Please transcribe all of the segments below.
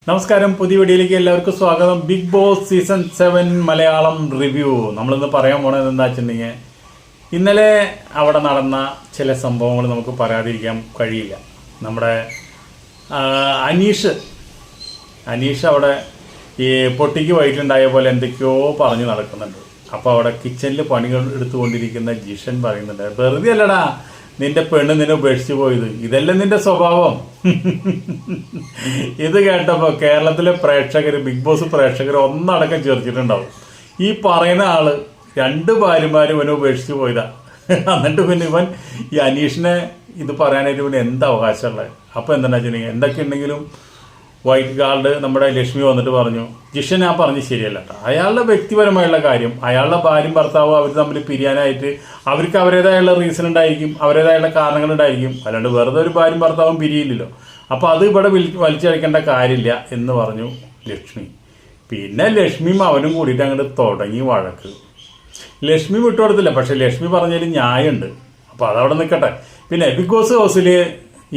നമസ്കാരം, പുതിയ വീഡിയോയിലേക്ക് എല്ലാവർക്കും സ്വാഗതം. Bigg Boss season 7 Malayalam review. നമ്മളിന്ന് പറയാൻ പോണത് എന്താ വെച്ചിട്ടുണ്ടെങ്കിൽ, ഇന്നലെ അവിടെ നടന്ന ചില സംഭവങ്ങൾ നമുക്ക് പറയാതിരിക്കാൻ കഴിയില്ല. നമ്മുടെ അനീഷ് അവിടെ ഈ പൊട്ടിക്ക് വൈകിട്ടുണ്ടായ പോലെ എന്തൊക്കെയോ പറഞ്ഞു നടക്കുന്നുണ്ട്. അപ്പോൾ അവിടെ കിച്ചണിൽ പണികൾ എടുത്തുകൊണ്ടിരിക്കുന്ന ജിഷൻ പറയുന്നുണ്ട്, വെറുതെ അല്ലടാ നിന്റെ പെണ്ണ് നിന്നെ ഉപേക്ഷിച്ച് പോയത്, ഇതല്ലേ നിന്റെ സ്വഭാവം. ഇത് കേട്ടപ്പോൾ കേരളത്തിലെ പ്രേക്ഷകർ, ബിഗ് ബോസ് പ്രേക്ഷകർ ഒന്നടക്കം ചേർത്തിട്ടുണ്ടാവും. ഈ പറയുന്ന ആള് 2 ഭാര്യമാരും ഇവനെ ഉപേക്ഷിച്ച് പോയതാ. എന്നിട്ട് പിന്നെ ഇവൻ ഈ അനീഷിനെ ഇത് പറയാനായിട്ട് ഇവന് എന്താ അവകാശമുള്ളത്? അപ്പോൾ എന്താണെന്ന് വെച്ചിട്ടുണ്ടെങ്കിൽ, എന്തൊക്കെ ഉണ്ടെങ്കിലും വൈറ്റ് ഗാർഡ് നമ്മുടെ ലക്ഷ്മി വന്നിട്ട് പറഞ്ഞു, ജിഷൻ ഞാൻ പറഞ്ഞ് ശരിയല്ല കേട്ടോ, അയാളുടെ വ്യക്തിപരമായുള്ള കാര്യം, അയാളുടെ ഭാര്യയും ഭർത്താവും അവർ തമ്മിൽ പിരിയാനായിട്ട് അവർക്ക് അവരുടേതായുള്ള റീസൺ ഉണ്ടായിരിക്കും, അവരുടേതായുള്ള കാരണങ്ങളുണ്ടായിരിക്കും. അല്ലാണ്ട് വെറുതെ ഒരു ഭാര്യയും ഭർത്താവും പിരിയില്ലല്ലോ. അപ്പോൾ അത് ഇവിടെ വലിച്ചഴിക്കേണ്ട കാര്യമില്ല എന്ന് പറഞ്ഞു ലക്ഷ്മി. പിന്നെ ലക്ഷ്മിയും അവനും കൂടിയിട്ട് അങ്ങോട്ട് തുടങ്ങി വഴക്ക്. ലക്ഷ്മി വിട്ടുകൊടുത്തില്ല, പക്ഷെ ലക്ഷ്മി പറഞ്ഞതിൽ ന്യായമുണ്ട്. അപ്പോൾ അതവിടെ നിൽക്കട്ടെ. പിന്നെ ബിഗ് ബോസ് ഹൗസിൽ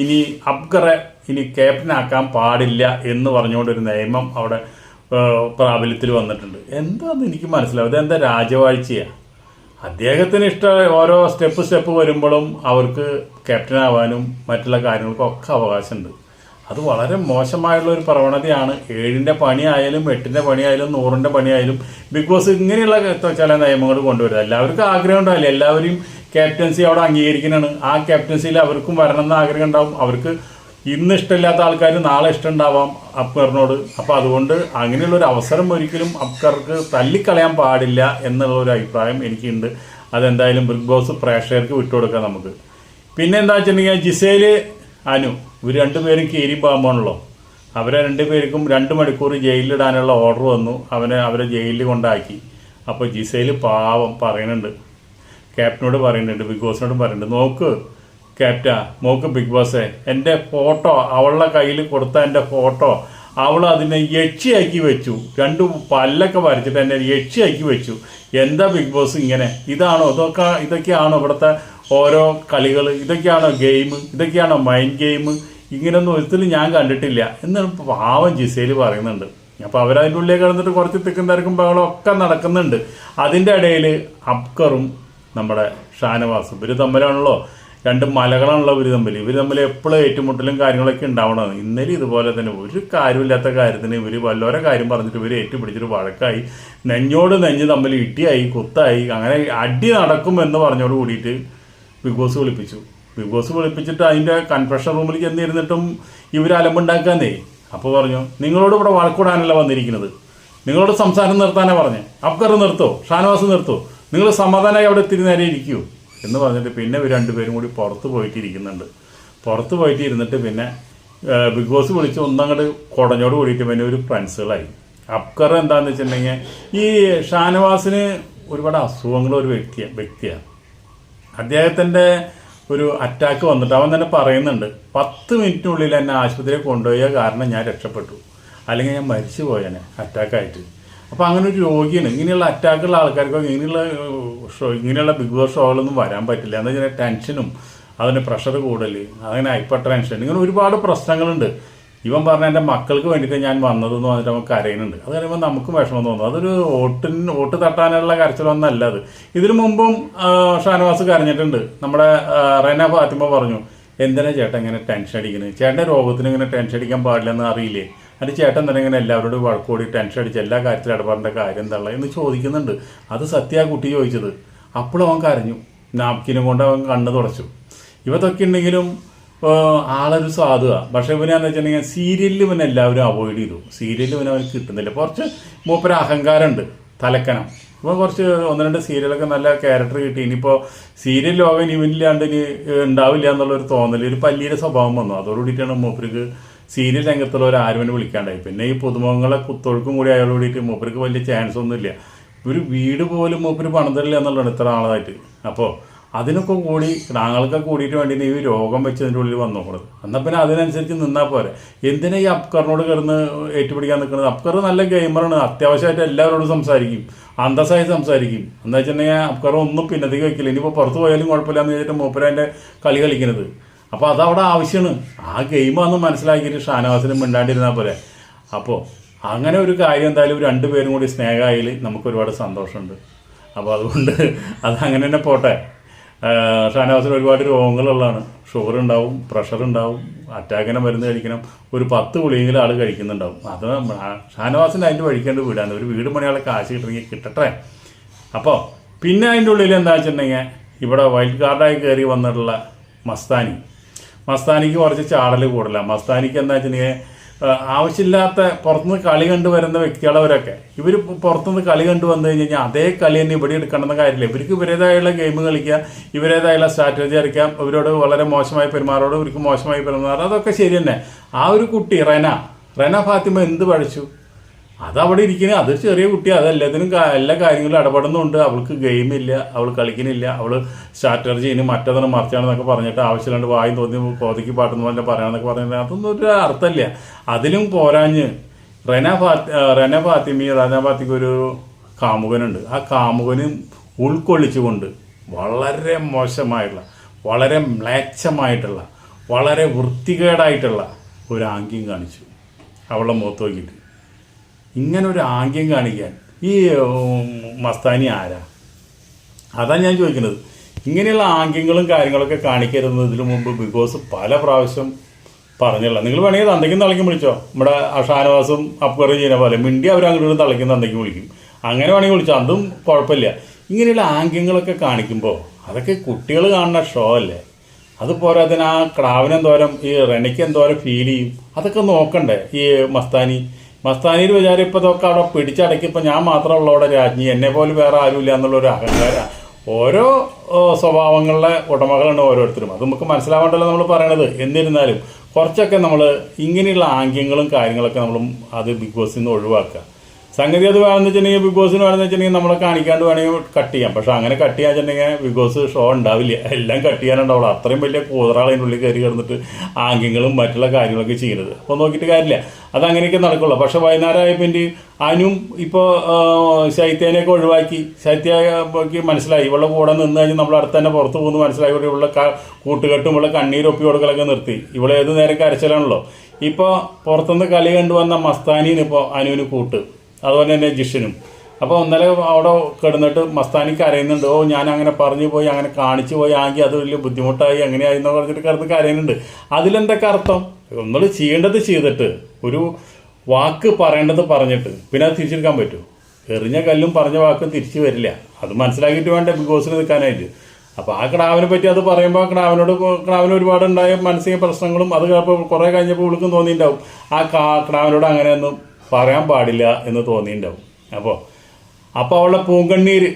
ഇനി അബ്കറെ ഇനി ക്യാപ്റ്റനാക്കാൻ പാടില്ല എന്ന് പറഞ്ഞുകൊണ്ടൊരു നിയമം അവിടെ പ്രാബല്യത്തിൽ വന്നിട്ടുണ്ട്. എന്താണെന്ന് എനിക്ക് മനസ്സിലാവും. ഇതെന്താ രാജവാഴ്ചയാണ്? അദ്ദേഹത്തിന് ഇഷ്ടം ഓരോ സ്റ്റെപ്പ് വരുമ്പോഴും അവർക്ക് ക്യാപ്റ്റനാവാനും മറ്റുള്ള കാര്യങ്ങൾക്കൊക്കെ അവകാശമുണ്ട്. അത് വളരെ മോശമായുള്ള ഒരു പ്രവണതയാണ്. 7ന്റെ പണിയായാലും 8ന്റെ പണിയായാലും 100ന്റെ പണിയായാലും ബിഗ് ബോസ് ഇങ്ങനെയുള്ള ചില നിയമങ്ങൾ കൊണ്ടുവരുന്നത്. എല്ലാവർക്കും ആഗ്രഹം ഉണ്ടാവില്ല, എല്ലാവരും ക്യാപ്റ്റൻസി അവിടെ അംഗീകരിക്കുന്നതാണ്. ആ ക്യാപ്റ്റൻസിയിൽ അവർക്കും വരണമെന്ന് ആഗ്രഹം ഉണ്ടാവും. അവർക്ക് ഇന്ന് ഇഷ്ടമില്ലാത്ത ആൾക്കാർ നാളെ ഇഷ്ടമുണ്ടാവാം അബ്കറിനോട്. അപ്പോൾ അതുകൊണ്ട് അങ്ങനെയുള്ളൊരു അവസരം ഒരിക്കലും അബ്കർക്ക് തള്ളിക്കളയാൻ പാടില്ല എന്നുള്ളൊരു അഭിപ്രായം എനിക്കുണ്ട്. അതെന്തായാലും ബിഗ് ബോസ് പ്രേക്ഷകർക്ക് വിട്ടുകൊടുക്കാം നമുക്ക്. പിന്നെ എന്താ വെച്ചിട്ടുണ്ടെങ്കിൽ, ജിസേല് അനു ഇവർ 2 പേരും കീരിയും പാമ്പാണല്ലോ. അവരെ 2 പേർക്കും 2 മണിക്കൂർ ജയിലിലിടാനുള്ള ഓർഡർ വന്നു. അവരെ ജയിലിൽ കൊണ്ടാക്കി. അപ്പോൾ ജിസേല് പാവം പറയുന്നുണ്ട്, ക്യാപ്റ്റനോട് പറയുന്നുണ്ട്, ബിഗ് ബോസിനോടും പറയുന്നുണ്ട്, നോക്ക് ബിഗ് ബോസേ, എൻ്റെ ഫോട്ടോ അവളുടെ കയ്യിൽ കൊടുത്ത എൻ്റെ ഫോട്ടോ അവൾ അതിനെ യക്ഷിയാക്കി വെച്ചു. 2 പല്ലൊക്കെ വരച്ചിട്ട് എന്നെ യക്ഷിയാക്കി വെച്ചു. എന്താ ബിഗ് ബോസ് ഇങ്ങനെ? ഇതൊക്കെയാണോ ഇവിടുത്തെ ഓരോ കളികൾ? ഇതൊക്കെയാണോ ഗെയിം? ഇതൊക്കെയാണോ മൈൻഡ് ഗെയിം? ഇങ്ങനെയൊന്നും ഒരിക്കലും ഞാൻ കണ്ടിട്ടില്ല എന്ന് പാവം ജിസേല് പറയുന്നുണ്ട്. അപ്പോൾ അവരതിൻ്റെ ഉള്ളിൽ കിടന്നിട്ട് കുറച്ച് തിക്കും തിരക്കും ബഹളമൊക്കെ നടക്കുന്നുണ്ട്. അതിൻ്റെ ഇടയിൽ അബ്കറും നമ്മുടെ ഷാനവാസും ഇവർ തമ്മിലാണല്ലോ, 2 മലകളാണല്ലോ ഇവർ തമ്മിൽ എപ്പോഴും ഏറ്റുമുട്ടലും കാര്യങ്ങളൊക്കെ ഉണ്ടാവണം. ഇന്നലെ ഇതുപോലെ തന്നെ ഒരു കാര്യമില്ലാത്ത കാര്യത്തിന് ഇവർ വല്ലവരെ കാര്യം പറഞ്ഞിട്ട് ഇവർ ഏറ്റുപിടിച്ചിട്ട് വഴക്കായി, നെഞ്ഞോട് നെഞ്ഞ് തമ്മിൽ ഇട്ടിയായി, കുത്തായി, അങ്ങനെ അടി നടക്കും എന്ന് പറഞ്ഞോട് കൂടിയിട്ട് ബിഗ് ബോസ് വിളിപ്പിച്ചിട്ട് അതിൻ്റെ കൺഫെഷൻ റൂമിൽ ചെന്നിരുന്നിട്ടും ഇവർ അലമ്പുണ്ടാക്കാന്നേ. അപ്പോൾ പറഞ്ഞു, നിങ്ങളോട് ഇവിടെ വഴക്കൂടാനല്ല വന്നിരിക്കുന്നത്, നിങ്ങളോട് സംസാരം നിർത്താനാണ് പറഞ്ഞത്. അബ്കർ നിർത്തോ, ഷാനവാസ് നിർത്തോ, നിങ്ങൾ സമാധാനമായി അവിടെ ഇത്തിരി നേരെ ഇരിക്കൂ എന്ന് പറഞ്ഞിട്ട് പിന്നെ ഇവർ 2 പേരും കൂടി പുറത്ത് പോയിട്ട് ഇരുന്നിട്ട് പിന്നെ ബിഗ് ബോസ് വിളിച്ച് ഒന്നങ്ങോട്ട് കുടഞ്ഞോട് കൂടിയിട്ട് പിന്നെ ഒരു ഫ്രണ്ട്സുകളായി. അബ്കർ എന്താണെന്ന് വെച്ചിട്ടുണ്ടെങ്കിൽ, ഈ ഷാനവാസിന് ഒരുപാട് അസുഖങ്ങളുള്ള ഒരു വ്യക്തിയാണ്. അദ്ദേഹത്തിൻ്റെ ഒരു അറ്റാക്ക് വന്നിട്ട് അവൻ തന്നെ പറയുന്നുണ്ട്, 10 മിനിറ്റിനുള്ളിൽ എന്നെ ആശുപത്രിയിൽ കൊണ്ടുപോയ കാരണം ഞാൻ രക്ഷപ്പെട്ടു, അല്ലെങ്കിൽ ഞാൻ മരിച്ചു പോയേനെ അറ്റാക്കായിട്ട്. അപ്പോൾ അങ്ങനെ ഒരു രോഗിയാണ്. ഇങ്ങനെയുള്ള അറ്റാക്കുള്ള ആൾക്കാർക്കൊക്കെ ഇങ്ങനെയുള്ള ബിഗ് ബോസ് ഷോകളൊന്നും വരാൻ പറ്റില്ല. എന്താ വെച്ചാൽ ടെൻഷനും അതിന് പ്രഷർ കൂടൽ, അങ്ങനെ ഹൈപ്പർ ടെൻഷൻ, ഇങ്ങനെ ഒരുപാട് പ്രശ്നങ്ങളുണ്ട്. ഇവൻ പറഞ്ഞ എൻ്റെ മക്കൾക്ക് വേണ്ടിയിട്ട് ഞാൻ വന്നതെന്ന് പറഞ്ഞിട്ട് നമുക്ക് കരയുന്നുണ്ട്. അത് കഴിയുമ്പോൾ നമുക്കും വിഷമം തോന്നും. അതൊരു വോട്ട് തട്ടാനുള്ള കരച്ചിലൊന്നല്ല അത്. ഇതിനു മുമ്പും ഷാനവാസ് കരഞ്ഞിട്ടുണ്ട്. നമ്മുടെ റെന ഫാത്തിമ പറഞ്ഞു, എന്തിനാ ചേട്ടൻ ഇങ്ങനെ ടെൻഷൻ അടിക്കുന്നത്? ചേട്ടൻ്റെ രോഗത്തിന് ഇങ്ങനെ ടെൻഷൻ അടിക്കാൻ പാടില്ലെന്ന് അറിയില്ലേ? അതിൻ്റെ ചേട്ടൻ തന്നെ ഇങ്ങനെ എല്ലാവരോടും വഴക്കൂടി ടെൻഷൻ അടിച്ച് എല്ലാ കാര്യത്തിലും ഇടപെടേണ്ട കാര്യം എന്താ എന്ന് ചോദിക്കുന്നുണ്ട്. അത് സത്യ കുട്ടി ചോദിച്ചത്. അപ്പോഴും അവൻ കരഞ്ഞു, നാപ്കിനും കൊണ്ട് അവൻ കണ്ണ് തുടച്ചു. ഇവതൊക്കെ ഉണ്ടെങ്കിലും ആളൊരു സാധുവാണ്. പക്ഷേ ഇവനെന്ന് വെച്ചിട്ടുണ്ടെങ്കിൽ സീരിയലിൽ ഇവനെ എല്ലാവരും അവോയ്ഡ് ചെയ്തു. സീരിയലിൽ അവന് കിട്ടുന്നില്ല. കുറച്ച് മൂപ്പര് അഹങ്കാരമുണ്ട്, തലക്കനം. ഇപ്പോൾ കുറച്ച് 1-2 സീരിയലൊക്കെ നല്ല ക്യാരക്ടർ കിട്ടി. ഇനിയിപ്പോൾ സീരിയൽ ലോകം ഇവനില്ലാണ്ട് ഇനി ഉണ്ടാവില്ല എന്നുള്ളൊരു തോന്നൽ, ഒരു പല്ലിയുടെ സ്വഭാവം വന്നു. അതോടുകൂടിയിട്ടാണ് മൂപ്പർക്ക് സീരിയൽ രംഗത്തുള്ളവർ ആരും വിളിക്കാണ്ടായി. പിന്നെ ഈ പുതുമുഖങ്ങളെ കുത്തൊഴുക്കും കൂടി അയാളോട് കൂടിയിട്ട് മൂപ്പർക്ക് വലിയ ചാൻസ് ഒന്നുമില്ല. ഒരു വീട് പോലും മൂപ്പര് പണിതരില്ല എന്നുള്ളതാണ് ഇത്ര ആളായിട്ട്. അപ്പോൾ അതിനൊക്കെ കൂടി താങ്കൾക്കൊക്കെ കൂടിയിട്ട് വേണ്ടി ഈ രോഗം വെച്ചതിൻ്റെ ഉള്ളിൽ വന്നോക്കുന്നത്. എന്നാൽ പിന്നെ അതിനനുസരിച്ച് നിന്നാൽ പോരെ. എന്തിനാ ഈ അബ്കറിനോട് കിടന്ന് ഏറ്റുപിടിക്കാൻ നിൽക്കുന്നത്? അബ്കർ നല്ല ഗെയിമറാണ്, അത്യാവശ്യമായിട്ട് എല്ലാവരോടും സംസാരിക്കും, അന്തസ്സായി സംസാരിക്കും. എന്താ വെച്ചിട്ടുണ്ടെങ്കിൽ അബ്കർ ഒന്നും പിന്നത്തേക്ക് വയ്ക്കില്ല. ഇനിയിപ്പോൾ പുറത്ത് പോയാലും കുഴപ്പമില്ല എന്ന് വെച്ചിട്ട് മൂപ്പരൻ്റെ കളി കളിക്കുന്നത്. അപ്പോൾ അതവിടെ ആവശ്യമാണ്. ആ ഗെയിമാണെന്ന് മനസ്സിലാക്കിയിട്ട് ഷാനവാസിനും മിണ്ടാണ്ടിരുന്നാൽ പോലെ. അപ്പോൾ അങ്ങനെ ഒരു കാര്യം എന്തായാലും രണ്ടുപേരും കൂടി സ്നേഹമായാൽ നമുക്ക് ഒരുപാട് സന്തോഷമുണ്ട്. അപ്പോൾ അതുകൊണ്ട് അതങ്ങനെ തന്നെ പോട്ടെ. ഷാനവാസിന് ഒരുപാട് രോഗങ്ങളുള്ളതാണ്. ഷുഗർ ഉണ്ടാവും, പ്രഷർ ഉണ്ടാവും, അറ്റാക്കിനെ മരുന്ന് കഴിക്കണം, ഒരു 10 ഗുളികയെങ്കിലും ആൾ കഴിക്കുന്നുണ്ടാവും. അത് ഷാനവാസിന് അതിൻ്റെ വഴിക്കേണ്ട വീടാണ്. ഒരു വീട് പണിയാളെ കാശ് കിട്ടണമെങ്കിൽ കിട്ടട്ടെ. അപ്പോൾ പിന്നെ അതിൻ്റെ ഉള്ളിൽ എന്താ വെച്ചിട്ടുണ്ടെങ്കിൽ ഇവിടെ വൈൽഡ് കാർഡായി കയറി വന്നിട്ടുള്ള മസ്താനിക്ക് കുറച്ച് ചാടൽ കൂടുതലാണ്. മസ്താനിക്ക് എന്താ വെച്ചിട്ടുണ്ടെങ്കിൽ ആവശ്യമില്ലാത്ത പുറത്തുനിന്ന് കളി കണ്ടുവരുന്ന വ്യക്തികളവരൊക്കെ ഇവർ പുറത്തുനിന്ന് കളി കണ്ടു വന്നു കഴിഞ്ഞാൽ അതേ കളി തന്നെ ഇവിടെ എടുക്കണമെന്ന കാര്യമില്ല. ഇവർക്ക് ഇവരേതായുള്ള ഗെയിം കളിക്കുക, ഇവരേതായുള്ള സ്ട്രാറ്റജി അറിയിക്കാം, ഇവരോട് വളരെ മോശമായി പെരുമാറോട് ഇവർക്ക് മോശമായി പെരുമാറുക, അതൊക്കെ ശരി തന്നെ. ആ ഒരു കുട്ടി റെന ഫാത്തിമ എന്ത് പഠിച്ചു? അതവിടെ ഇരിക്കുന്നത്, അത് ചെറിയ കുട്ടി, അതെല്ലാത്തിനും എല്ലാ കാര്യങ്ങളും ഇടപെടുന്നുണ്ട്. അവൾക്ക് ഗെയിമില്ല, അവൾ കളിക്കുന്നില്ല, അവൾ സ്ട്രാറ്റജി ഇനി മറ്റേതാണ് മറിച്ചാണെന്നൊക്കെ പറഞ്ഞിട്ട് ആവശ്യമില്ലാണ്ട് വായി തോന്നി കോതിക്ക് പാട്ടെന്ന് പറഞ്ഞാൽ പറയാമെന്നൊക്കെ പറഞ്ഞിട്ട് അതൊന്നും ഒരു അർത്ഥമില്ല. അതിലും പോരാഞ്ഞ് റെന ഫാത്തിമയ്ക്ക് ഒരു കാമുകനുണ്ട്. ആ കാമുകനും ഉൾക്കൊള്ളിച്ചുകൊണ്ട് വളരെ മോശമായിട്ടുള്ള, വളരെ മ്ലേച്ഛമായിട്ടുള്ള, വളരെ വൃത്തികേടായിട്ടുള്ള ഒരു ആംഗ്യം കാണിച്ചു അവളുടെ മുഖത്ത് നോക്കിയിട്ട്. ഇങ്ങനെ ഒരു ആംഗ്യം കാണിക്കാൻ ഈ മസ്താനി ആരാ? അതാണ് ഞാൻ ചോദിക്കുന്നത്. ഇങ്ങനെയുള്ള ആംഗ്യങ്ങളും കാര്യങ്ങളൊക്കെ കാണിക്കരുത് ഇതിനു മുമ്പ് ബിഗ് ബോസ് പല പ്രാവശ്യം പറഞ്ഞില്ല. നിങ്ങൾ വേണമെങ്കിൽ തന്തയ്ക്കും തളയ്ക്കും വിളിച്ചോ. നമ്മുടെ ഷാനവാസും അപ്കറും ചെയ്യുന്ന പോലെ മിണ്ടി അവർ അങ്ങോട്ട് തളയ്ക്കും തന്തയ്ക്കും വിളിക്കും. അങ്ങനെ വേണമെങ്കിൽ വിളിച്ചോ, അതും കുഴപ്പമില്ല. ഇങ്ങനെയുള്ള ആംഗ്യങ്ങളൊക്കെ കാണിക്കുമ്പോൾ അതൊക്കെ കുട്ടികൾ കാണുന്ന ഷോ അല്ലേ? അത് പോരാതിന് ആ ക്രാവിനെന്തോരം ഈ റെനയ്ക്ക് എന്തോരം ഫീൽ ചെയ്യും, അതൊക്കെ നോക്കണ്ടേ ഈ മസ്താനിയുടെ വിചാരം ഇപ്പോൾ ഇതൊക്കെ അവിടെ പിടിച്ചടക്കി ഇപ്പം ഞാൻ മാത്രമുള്ള അവിടെ രാജ്ഞി, എന്നെ പോലും വേറെ ആരുമില്ല എന്നുള്ളൊരു അഹങ്കാരം. ഓരോ സ്വഭാവങ്ങളുടെ ഉടമകളാണ് ഓരോരുത്തരും. അത് നമുക്ക് മനസ്സിലാവേണ്ടല്ലോ നമ്മൾ പറയണത്. എന്നിരുന്നാലും കുറച്ചൊക്കെ നമ്മൾ ഇങ്ങനെയുള്ള ആംഗ്യങ്ങളും കാര്യങ്ങളൊക്കെ നമ്മൾ അത് ബിഗ് ബോസിൽ നിന്ന് ഒഴിവാക്കുക. സംഗതി അത് വേണമെന്ന് വെച്ചിട്ടുണ്ടെങ്കിൽ ബിഗ് ബോസിന് വേണമെന്ന് വെച്ചിട്ടുണ്ടെങ്കിൽ നമ്മളെ കാണിക്കാണ്ട് വേണമെങ്കിൽ കട്ട് ചെയ്യാം. പക്ഷെ അങ്ങനെ കട്ട് ചെയ്യാൻ വെച്ചിട്ടുണ്ടെങ്കിൽ ബിഗ് ബോസ് ഷോ ഉണ്ടാവില്ല, എല്ലാം കട്ട് ചെയ്യാനുണ്ടാവുള്ളൂ. അത്രയും വലിയ കൂതറാളതിനുള്ളിൽ കയറി കിടന്നിട്ട് ആംഗ്യങ്ങളും മറ്റുള്ള കാര്യങ്ങളൊക്കെ ചെയ്യുന്നത്. അപ്പോൾ നോക്കിയിട്ട് കാര്യമില്ല, അതങ്ങനെയൊക്കെ നടക്കുള്ളൂ. പക്ഷെ വൈകുന്നേരം ആയപ്പോൾ അനും ഇപ്പോൾ ശൈത്യനെയൊക്കെ ഒഴിവാക്കി. ശൈത്യക്ക് മനസ്സിലായി ഇവളുടെ കൂടെ നിന്ന് കഴിഞ്ഞാൽ നമ്മൾ അടുത്ത് തന്നെ പുറത്ത് പോകുന്നു മനസ്സിലായി. ഇവളുടെ കൂട്ടുകെട്ടും ഇവളുടെ കണ്ണീരൊപ്പി കൊടുക്കലൊക്കെ നിർത്തി. ഇവിടെ ഏത് നേരം കരച്ചിലാണല്ലോ. ഇപ്പോൾ പുറത്തുനിന്ന് കളി കണ്ടുവന്ന മസ്താനിന് ഇപ്പോൾ അനുവിന് കൂട്ട്, അതുപോലെ തന്നെ ജിഷനും. അപ്പോൾ ഇന്നലെ അവിടെ കിടന്നിട്ട് മസ്താനിക്ക് കരയുന്നുണ്ട്. ഓ ഞാൻ അങ്ങനെ പറഞ്ഞു പോയി, അങ്ങനെ കാണിച്ചു പോയി, ആണെങ്കിൽ അത് വലിയ ബുദ്ധിമുട്ടായി, അങ്ങനെയായി എന്ന് പറഞ്ഞിട്ട് കിടന്ന് കരയുന്നുണ്ട്. അതിലെന്തൊക്കെ അർത്ഥം? ഒന്നുകൂടി ചെയ്യേണ്ടത് ചെയ്തിട്ട് ഒരു വാക്ക് പറയേണ്ടത് പറഞ്ഞിട്ട് പിന്നെ അത് തിരിച്ചെടുക്കാൻ പറ്റുമോ? എറിഞ്ഞ കല്ലും പറഞ്ഞ വാക്കും തിരിച്ചു വരില്ല. അത് മനസ്സിലാക്കിയിട്ട് വേണ്ട ബിഗ് ബോസിന് നിൽക്കാനായിട്ട്. അപ്പോൾ ആ ക്രാവിനെ പറ്റി അത് പറയുമ്പോൾ ക്രാവിന് ഒരുപാടുണ്ടായ മാനസിക പ്രശ്നങ്ങളും അത് കുറേ കഴിഞ്ഞപ്പോൾ ഉൾക്കും തോന്നിയിട്ടുണ്ടാവും ആ ക്രാവിനോട് അങ്ങനെയൊന്നും പറയാൻ പാടില്ല എന്ന് തോന്നിയിട്ടുണ്ടാവും. അപ്പോൾ അവളുടെ പൂങ്കണ്ണീര്,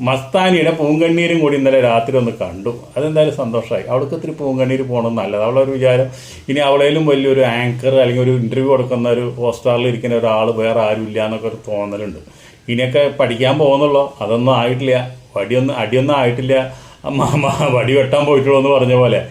മസ്താനിയുടെ പൂങ്കണ്ണീരും കൂടി ഇന്നലെ രാത്രി ഒന്ന് കണ്ടു. അതെന്തായാലും സന്തോഷമായി. അവൾക്ക് ഇത്തിരി പൂങ്കണ്ണീര് പോകണമെന്ന് നല്ലത്. അവളൊരു വിചാരം ഇനി അവളേലും വലിയൊരു ആങ്കർ അല്ലെങ്കിൽ ഒരു ഇൻ്റർവ്യൂ കൊടുക്കുന്ന ഒരു ഹോസ്റ്റാറിൽ ഇരിക്കുന്ന ഒരാൾ വേറെ ആരും ഇല്ല എന്നൊക്കെ ഒരു തോന്നലുണ്ട്. ഇനിയൊക്കെ പഠിക്കാൻ പോകുന്നുള്ളൂ, അതൊന്നും ആയിട്ടില്ല, അടിയൊന്നും ആയിട്ടില്ല, വടി വെട്ടാൻ പോയിട്ടുള്ളൂ എന്ന് പറഞ്ഞ പോലെ.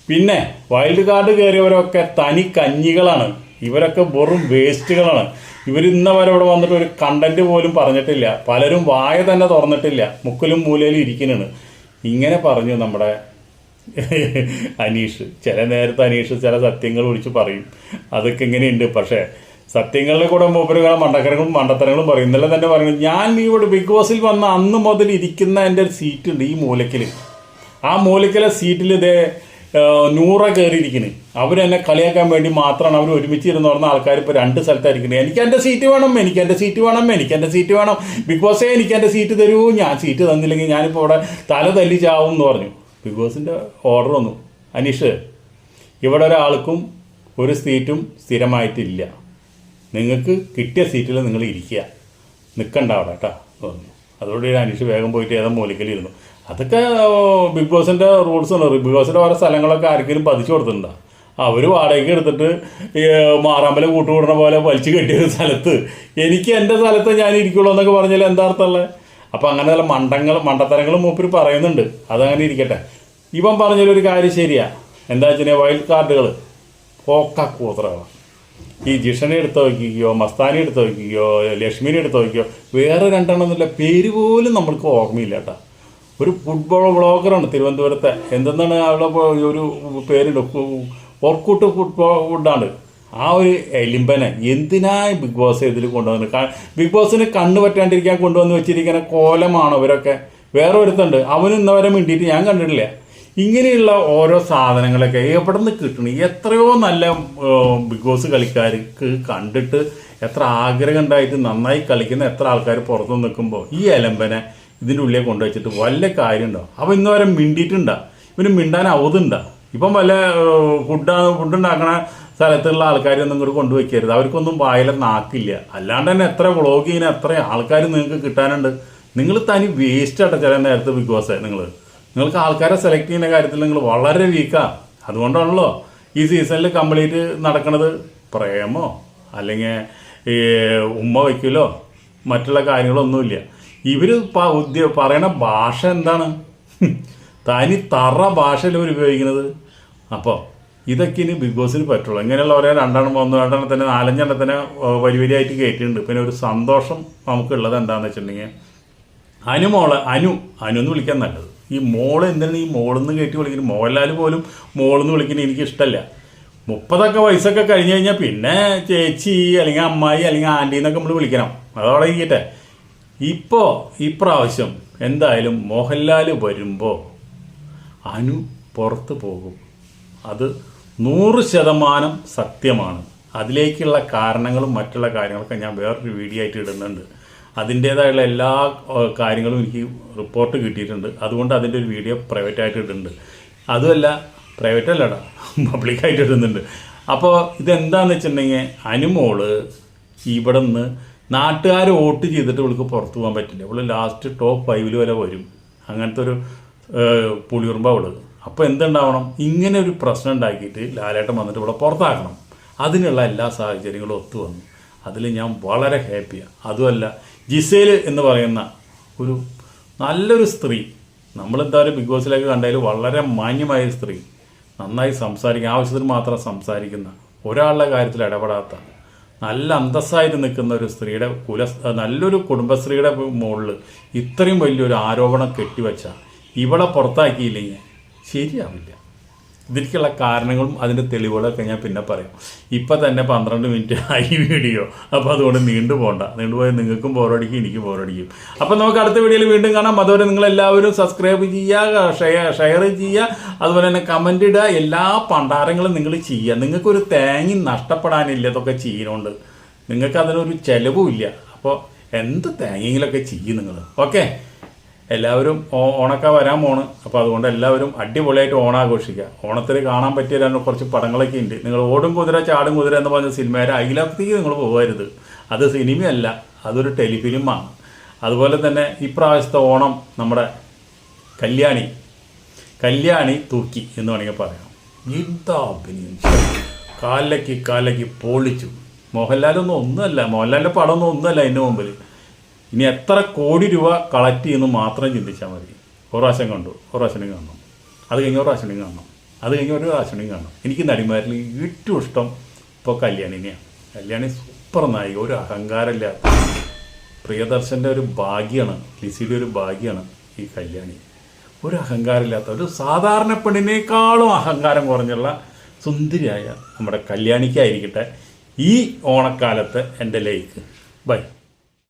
പിന്നെ വൈൽഡ് കാർഡ് കയറിയവരൊക്കെ തനി കഞ്ഞികളാണ്. ഇവരൊക്കെ വെറും വേസ്റ്റുകളാണ്. ഇവരിന്നവരെ ഇവിടെ വന്നിട്ട് ഒരു കണ്ടന്റ് പോലും പറഞ്ഞിട്ടില്ല. പലരും വായ തന്നെ തുറന്നിട്ടില്ല, മുക്കിലും മൂലയിലും ഇരിക്കുന്നതാണ്. ഇങ്ങനെ പറഞ്ഞു നമ്മുടെ അനീഷ്. ചില നേരത്തെ അനീഷ് ചില സത്യങ്ങൾ വിളിച്ച് പറയും, അതൊക്കെ ഇങ്ങനെയുണ്ട്. പക്ഷേ സത്യങ്ങളിലെ കൂടെ മൂപ്പരുകളെ മണ്ടത്തരങ്ങളും പറയും. ഇന്നലെ തന്നെ പറയുന്നത്, ഞാൻ ഇവിടെ ബിഗ് ബോസിൽ വന്ന അന്ന് മുതൽ ഇരിക്കുന്ന എൻ്റെ ഒരു സീറ്റുണ്ട് ഈ മൂലയ്ക്കൽ. ആ മൂലയ്ക്കലെ സീറ്റിൽ ഇതേ 100 കയറിയിരിക്കുന്നത്. അവരെന്നെ കളിയാക്കാൻ വേണ്ടി മാത്രമാണ് അവർ ഒരുമിച്ചിരുന്ന് പറഞ്ഞ ആൾക്കാർ ഇപ്പോൾ 2 സ്ഥലത്തായിരിക്കുന്നത്. എനിക്ക് എൻ്റെ സീറ്റ് വേണം, എനിക്ക് എൻ്റെ സീറ്റ് വേണം, എനിക്ക് എൻ്റെ സീറ്റ് വേണം, ബിഗ് ബോസേ എനിക്ക് എൻ്റെ സീറ്റ് തരൂ, ഞാൻ സീറ്റ് തന്നില്ലെങ്കിൽ ഞാനിപ്പോൾ ഇവിടെ തല തല്ലി ചാവും എന്ന് പറഞ്ഞു. ബിഗ് ബോസിൻ്റെ ഓർഡർ വന്നു, അനീഷ് ഇവിടെ ഒരാൾക്കും ഒരു സീറ്റും സ്ഥിരമായിട്ടില്ല, നിങ്ങൾക്ക് കിട്ടിയ സീറ്റിൽ നിങ്ങൾ ഇരിക്കുക, നിൽക്കണ്ട അവിടെ കേട്ടോ പറഞ്ഞു. അതോടെ അനീഷ് വേഗം പോയിട്ട് ഏതോ മൂലക്കലിരുന്നു. അതൊക്കെ ബിഗ് ബോസിൻ്റെ റൂൾസ് ഉണ്ട്. ബിഗ് ബോസിൻ്റെ ഓരോ സ്ഥലങ്ങളൊക്കെ ആർക്കെങ്കിലും പതിച്ചു കൊടുത്തിട്ടുണ്ടോ? അവർ വാടകയ്ക്ക് എടുത്തിട്ട് മാറാമ്പല കൂട്ടുകൂടുന്ന പോലെ വലിച്ചു കെട്ടിയ സ്ഥലത്ത് എനിക്ക് എൻ്റെ സ്ഥലത്ത് ഞാൻ ഇരിക്കുള്ളൂ എന്നൊക്കെ പറഞ്ഞാൽ എന്താ അർത്ഥമുള്ളത്? അപ്പം അങ്ങനെ ചില മണ്ടത്തരങ്ങളും മൂപ്പര് പറയുന്നുണ്ട്. അതങ്ങനെ ഇരിക്കട്ടെ. ഇവൻ പറഞ്ഞതിലൊരു കാര്യം ശരിയാ. എന്താ വെച്ചാൽ വൈൽഡ് കാർഡുകൾ പോക്ക കൂത്രകളാണ്. ഈ ജിഷനെ എടുത്ത് നോക്കിക്കോ, മസ്താനി എടുത്ത് നോക്കിക്കോ, ലക്ഷ്മിനെ എടുത്ത് നോക്കിക്കോ, വേറെ 2 എന്നില്ല, പേര് പോലും നമ്മൾക്ക് ഓർമ്മയില്ല കേട്ടോ. ഒരു ഫുട്ബോൾ ബ്ലോഗറാണ് തിരുവനന്തപുരത്തെ. എന്തെന്നാണ് അവളുടെ ഒരു പേരുണ്ട്, ഓർക്കൂട്ട് ഫുഡാണ്. ആ ഒരു എലിമ്പനെ എന്തിനാ ബിഗ് ബോസ് ഇതിൽ കൊണ്ടുവന്നത്? ബിഗ് ബോസിന് കണ്ണ് പറ്റാണ്ടിരിക്കാൻ കൊണ്ടുവന്ന് വെച്ചിരിക്കുന്ന കോലമാണോ ഇവരൊക്കെ? വേറെ ഒരുത്തുണ്ട്, അവന് ഇന്നവരെ മിണ്ടിയിട്ട് ഞാൻ കണ്ടിട്ടില്ല. ഇങ്ങനെയുള്ള ഓരോ സാധനങ്ങളൊക്കെ എവിടെ നിന്ന് കിട്ടണം? എത്രയോ നല്ല ബിഗ് ബോസ് കളിക്കാർക്ക് കണ്ടിട്ട് എത്ര ആഗ്രഹം ഉണ്ടായിട്ട് നന്നായി കളിക്കുന്ന എത്ര ആൾക്കാർ പുറത്തു നിൽക്കുമ്പോൾ ഈ എലമ്പനെ ഇതിൻ്റെ ഉള്ളിൽ കൊണ്ടുവച്ചിട്ട് വല്ല കാര്യമുണ്ടോ? അപ്പോൾ ഇന്ന് വരെ മിണ്ടിയിട്ടുണ്ടോ? ഇവന് മിണ്ടാൻ അവതുണ്ടോ? ഇപ്പം വല്ല ഫുഡുണ്ടാക്കണ സ്ഥലത്തുള്ള ആൾക്കാരൊന്നും ഇങ്ങോട്ട് കൊണ്ടുവയ്ക്കരുത്. അവർക്കൊന്നും വായിലെ നാക്കില്ല. അല്ലാണ്ട് തന്നെ എത്ര വ്ളോഗ് ചെയ്യുന്ന എത്ര ആൾക്കാർ നിങ്ങൾക്ക് കിട്ടാനുണ്ട്. നിങ്ങൾ തനി വേസ്റ്റ് ആട്ടെ ചില നേരത്തെ ബിഗ് ബോസ്. നിങ്ങൾക്ക് ആൾക്കാരെ സെലക്ട് ചെയ്യുന്ന കാര്യത്തിൽ നിങ്ങൾ വളരെ വീക്കാണ്. അതുകൊണ്ടാണല്ലോ ഈ സീസണിൽ കംപ്ലീറ്റ് നടക്കുന്നത്. പ്രേമോ അല്ലെങ്കിൽ ഈ ഉമ്മ വയ്ക്കലോ മറ്റുള്ള കാര്യങ്ങളൊന്നുമില്ല. ഇവർ പറയണ ഭാഷ എന്താണ്? തനി തറ ഭാഷയിൽ ഇവർ ഉപയോഗിക്കുന്നത്. അപ്പോൾ ഇതൊക്കെ ഇനി ബിഗ് ബോസിന് പറ്റുള്ളൂ. ഇങ്ങനെയുള്ള ഓരോ രണ്ടെണ്ണത്തിന് 4-5 വരിയായിട്ട് കയറ്റിയിട്ടുണ്ട്. പിന്നെ ഒരു സന്തോഷം നമുക്കുള്ളത് എന്താണെന്ന് വെച്ചിട്ടുണ്ടെങ്കിൽ അനു എന്ന് വിളിക്കാൻ നല്ലത്. ഈ മോള് എന്തിനാണ് ഈ മോളെന്ന് കയറ്റി വിളിക്കുന്നത്? മോഹൻലാൽ പോലും മോളെന്ന് വിളിക്കുന്നത് എനിക്ക് ഇഷ്ടമല്ല. 30 വയസ്സൊക്കെ കഴിഞ്ഞ് കഴിഞ്ഞാൽ പിന്നെ ചേച്ചി അല്ലെങ്കിൽ അമ്മായി അല്ലെങ്കിൽ ആൻറ്റി എന്നൊക്കെ നമ്മൾ വിളിക്കണം. അതോടെ ഇരിക്കട്ടെ. ഇപ്പോൾ ഇപ്രാവശ്യം എന്തായാലും മോഹൻലാൽ വരുമ്പോൾ അനു പുറത്ത് പോകും. അത് 100% സത്യമാണ്. അതിലേക്കുള്ള കാരണങ്ങളും മറ്റുള്ള കാര്യങ്ങളൊക്കെ ഞാൻ വേറൊരു വീഡിയോ ആയിട്ട് ഇടുന്നുണ്ട്. അതിൻ്റേതായുള്ള എല്ലാ കാര്യങ്ങളും എനിക്ക് റിപ്പോർട്ട് കിട്ടിയിട്ടുണ്ട്. അതുകൊണ്ട് അതിൻ്റെ ഒരു വീഡിയോ പ്രൈവറ്റായിട്ട് ഇടുന്നുണ്ട്. അതുമല്ല, പ്രൈവറ്റ് അല്ലടാ, പബ്ലിക്കായിട്ട് ഇടുന്നുണ്ട്. അപ്പോൾ ഇതെന്താണെന്ന് വെച്ചിട്ടുണ്ടെങ്കിൽ അനുമോള് ഇവിടെ നിന്ന് നാട്ടുകാർ വോട്ട് ചെയ്തിട്ട് ഇവൾക്ക് പുറത്തു പോകാൻ പറ്റില്ല. ഇവൾ ലാസ്റ്റ് ടോപ്പ് 5 വരെ വരും. അങ്ങനത്തെ ഒരു പുളിയുറുമ്പ അവള്. അപ്പോൾ എന്തുണ്ടാവണം? ഇങ്ങനെ ഒരു പ്രശ്നം ഉണ്ടാക്കിയിട്ട് ലാലേട്ടൻ വന്നിട്ട് ഇവിടെ പുറത്താക്കണം. അതിനുള്ള എല്ലാ സാഹചര്യങ്ങളും ഒത്തു വന്നു. അതിൽ ഞാൻ വളരെ ഹാപ്പിയാണ്. അതുമല്ല, ജിസേൽ എന്ന് പറയുന്ന ഒരു നല്ലൊരു സ്ത്രീ, നമ്മളെന്തായാലും ബിഗ് ബോസിലേക്ക് കണ്ടാലും വളരെ മാന്യമായ സ്ത്രീ, നന്നായി സംസാരിക്കുന്ന, ആവശ്യത്തിന് മാത്രം സംസാരിക്കുന്ന, ഒരാളുടെ കാര്യത്തിൽ ഇടപെടാത്ത, നല്ല അന്തസ്സായിട്ട് നിൽക്കുന്ന ഒരു സ്ത്രീയുടെ നല്ലൊരു കുടുംബശ്രീയുടെ മുകളിൽ ഇത്രയും വലിയൊരു ആരോപണം കെട്ടിവെച്ച ഇവളെ പുറത്താക്കിയില്ലെങ്കിൽ ശരിയാവില്ല. ഇതിലേക്കുള്ള കാരണങ്ങളും അതിൻ്റെ തെളിവുകളൊക്കെ ഞാൻ പിന്നെ പറയാം. ഇപ്പം തന്നെ 12 മിനിറ്റ് ആയി വീഡിയോ. അപ്പോൾ അതുകൊണ്ട് നീണ്ടുപോയാൽ നിങ്ങൾക്കും ബോറടിക്കും, എനിക്കും ബോറടിക്കും. അപ്പോൾ നമുക്ക് അടുത്ത വീഡിയോയിൽ വീണ്ടും കാണാം. അതുവരെ നിങ്ങളെല്ലാവരും സബ്സ്ക്രൈബ് ചെയ്യുക, ഷെയർ ചെയ്യുക, അതുപോലെ തന്നെ കമൻ്റ് ഇടുക. എല്ലാ പണ്ടാരങ്ങളും നിങ്ങൾ ചെയ്യുക. നിങ്ങൾക്കൊരു തേങ്ങി നഷ്ടപ്പെടാനില്ല ഇതൊക്കെ ചെയ്യുന്നതുകൊണ്ട്. നിങ്ങൾക്ക് അതിനൊരു ചിലവും ഇല്ല. അപ്പോൾ എന്ത് തേങ്ങയെങ്കിലൊക്കെ ചെയ്യും നിങ്ങൾ. ഓക്കെ, എല്ലാവരും ഓണൊക്കെ വരാൻ പോണ്. അപ്പോൾ അതുകൊണ്ട് എല്ലാവരും അടിപൊളിയായിട്ട് ഓണം ആഘോഷിക്കുക. ഓണത്തിന് കാണാൻ പറ്റിയ കുറച്ച് പടങ്ങളൊക്കെ ഉണ്ട്. നിങ്ങൾ ഓടും കുതിര ചാടും കുതിര എന്ന് പറഞ്ഞ സിനിമയുടെ അതിലത്തേക്ക് നിങ്ങൾ പോകരുത്. അത് സിനിമയല്ല, അതൊരു ടെലിഫിലിമാണ്. അതുപോലെ തന്നെ ഇപ്രാവശ്യത്തെ ഓണം നമ്മുടെ കല്യാണി തൂക്കി എന്ന് വേണമെങ്കിൽ പറയാം. എന്താ അഭിനയം! കാലയ്ക്ക് പൊളിച്ചു. മോഹൻലാലൊന്നും ഒന്നുമല്ല, മോഹൻലാലിൻ്റെ പടമൊന്നും ഒന്നുമല്ല അതിൻ്റെ മുമ്പിൽ. ഇനി എത്ര കോടി രൂപ കളക്ട് ചെയ്യുന്നു മാത്രം ചിന്തിച്ചാൽ മതി. ഒരു പ്രാവശ്യം കണ്ടു, ഒരു പ്രാവശ്യം കാണണം, അത് കഴിഞ്ഞ് ഒരു പ്രാവശ്യം കാണണം, അത് കഴിഞ്ഞ് ഒരു പ്രാവശ്യം കാണണം. എനിക്ക് നടിമാരിൽ ഏറ്റവും ഇഷ്ടം ഇപ്പോൾ കല്യാണിനെയാണ്. കല്യാണി സൂപ്പർ നായിക, ഒരു അഹങ്കാരമില്ലാത്ത, പ്രിയദർശൻ്റെ ഒരു ഭാഗ്യമാണ്, ലിസിയുടെ ഒരു ഭാഗ്യമാണ് ഈ കല്യാണി. ഒരു അഹങ്കാരമില്ലാത്ത, ഒരു സാധാരണ പെണ്ണിനേക്കാളും അഹങ്കാരം കുറഞ്ഞുള്ള സുന്ദരിയായ നമ്മുടെ കല്യാണിക്കായിരിക്കട്ടെ ഈ ഓണക്കാലത്ത് എൻ്റെ ലൈക്ക്. ബൈ.